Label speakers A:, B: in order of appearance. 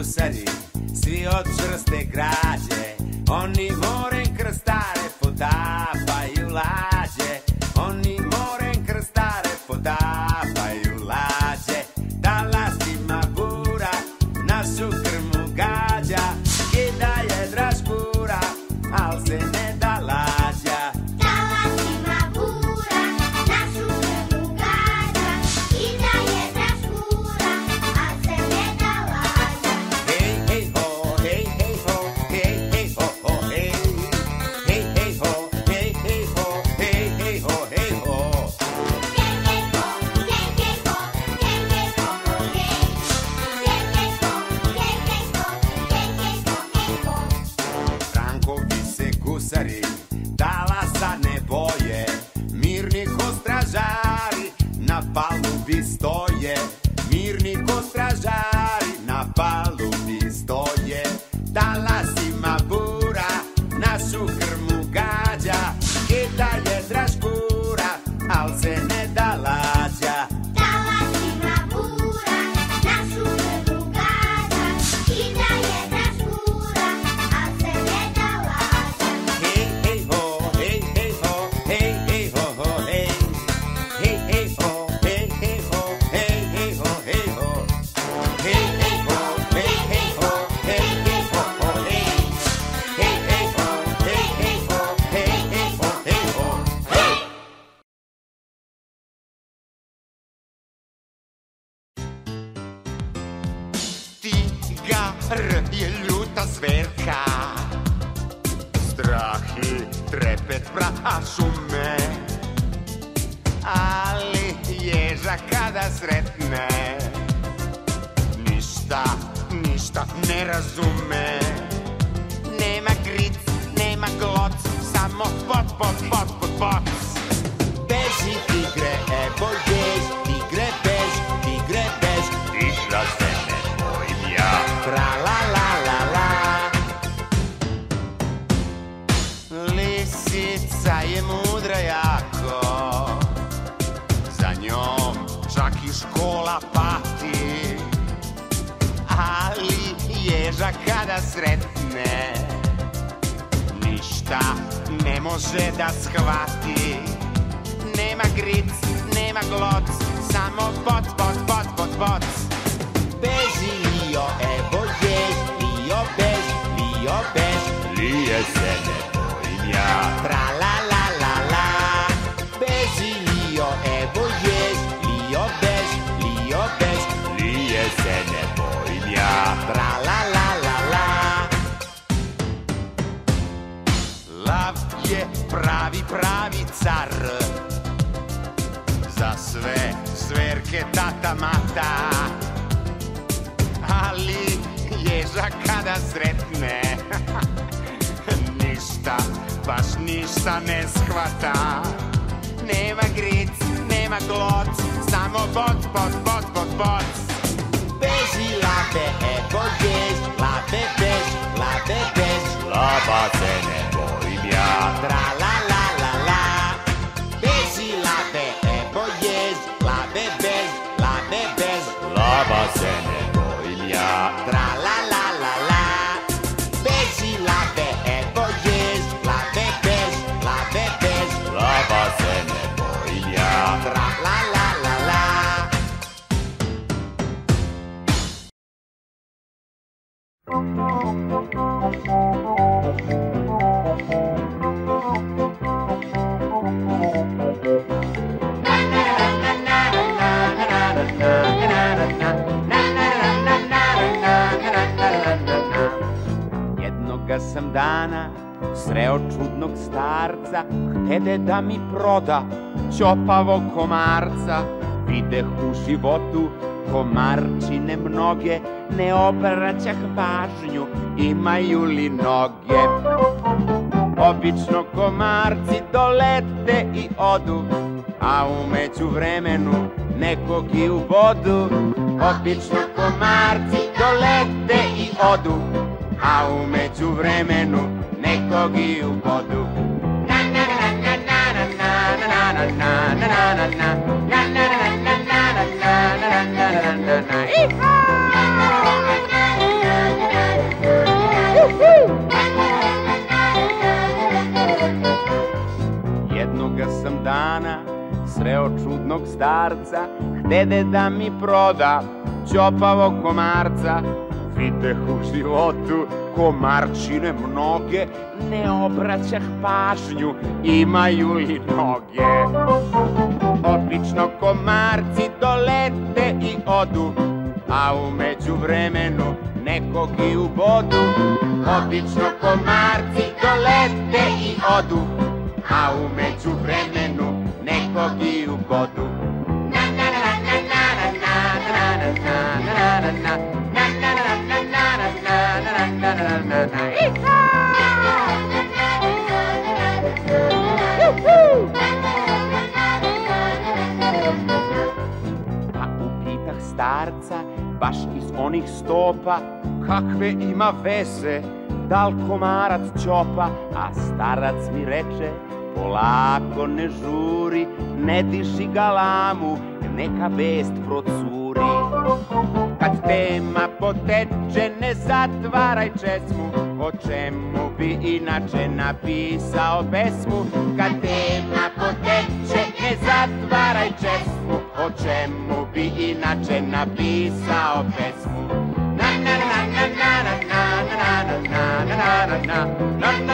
A: gusari, svi od čvrste građe, oni morem krstare potapaju lađe, oni morem krstare potapaju lađe. Talasima bura našu krmu gađa, kida je draškura, al se ne da lađa.
B: Talasima bura našu krmu gađa, kida je draškura, al se ne da lađa.
A: Hej, hej, ho, hej, hej, ho, hej, hej, ho, ho, hej. Hej, hej, ho, hej, hej, ho, hej, hej, ho, hej, ho. Frankovi se gusari, talasa ne boje, mirni ko stražari, na palubi stoje. Mirni ko stražari, na palubi stoje. Talasima bura, našu krmu gađa, kita je draškura, al se ne da lađa.
B: Talasima bura našu krmu gađa, kida je draškura, al se ne da lađa.
A: Hej, hej, ho, hej, hej, ho, hej, hej, ho, ho, hej. Hej, hej, ho, hej, hej, ho, hej, hej, ho, hej, ho. Hej, hej, ho, hej, hej, ho, hej, hej, ho, ho, hej. Hej, hej, ho, hej, hej, ho, hej, hej, ho, hej, ho. Hej! Tigar je ljuta zverka, strah i trepet prašu me, ali ježa kada sretne, ništa ne razume. Nema gric, nema gloc, samo pot. Beži tigre, evo jež, tigre bež, igra se ne bojim ja. Tra la la la la. Lisica je mudra jako, za njom čak i škola pati, ali ježa kada sretne, ništa ne može da shvati. Nema gric, nema gloc, samo pot. Beži Lio, evo jež, Lio bež, lije se ne bojim ja. Tra la la la la. Beži Lio, evo jež, Lio bež, lije se ne bojim ja. Tra la la la la. Lav je pravi car, za sve zverke tata mata, ali ježa kada sretne, baš ništa ne shvata. Nema gric, nema gloc, samo pot. Beži lave, evo jež, lave bež, lava se ne bojim ja. Tra la la la la. Beži lave, evo jež, lave bež, lava se ne bojim ja. Tra la la la la. Beži lave, evo jež, lave bež, lava se ne bojim ja. Tra la la la la. Jednoga sam dana sreo čudnog starca, htede da mi proda ćopavog komarca. Videh u životu komarčine mnoge, ne obraćah pažnju imaju li noge. Obično komarci dolete i odu, a umeđu vremenu nekog i u vodu. Obično komarci dolete i odu, a umeđu vremenu nekog i u vodu. sreo čudnog starca, htede da mi proda ćopavog komarca. Videh u životu komarčine mnoge, ne obraćah pažnju, imaju i noge. Obično komarci dolete i odu, a u međuvremenu nekog i ubodu. Obično komarci dolete i odu, a u međuvremenu nekog i ubodu. Pa upitah starca, baš iz onih stopa, kakve ima veze, dal komarac ćopa? A starac mi reče, polako, ne žuri, ne diži galamu, neka vest procuri. Kad tema poteče, ne zatvaraj česmu, o čemu bi inače napisao pesmu. Kad tema poteče, ne zatvaraj česmu, o čemu bi inače napisao pesmu. Na na na na na na na na na na na na na.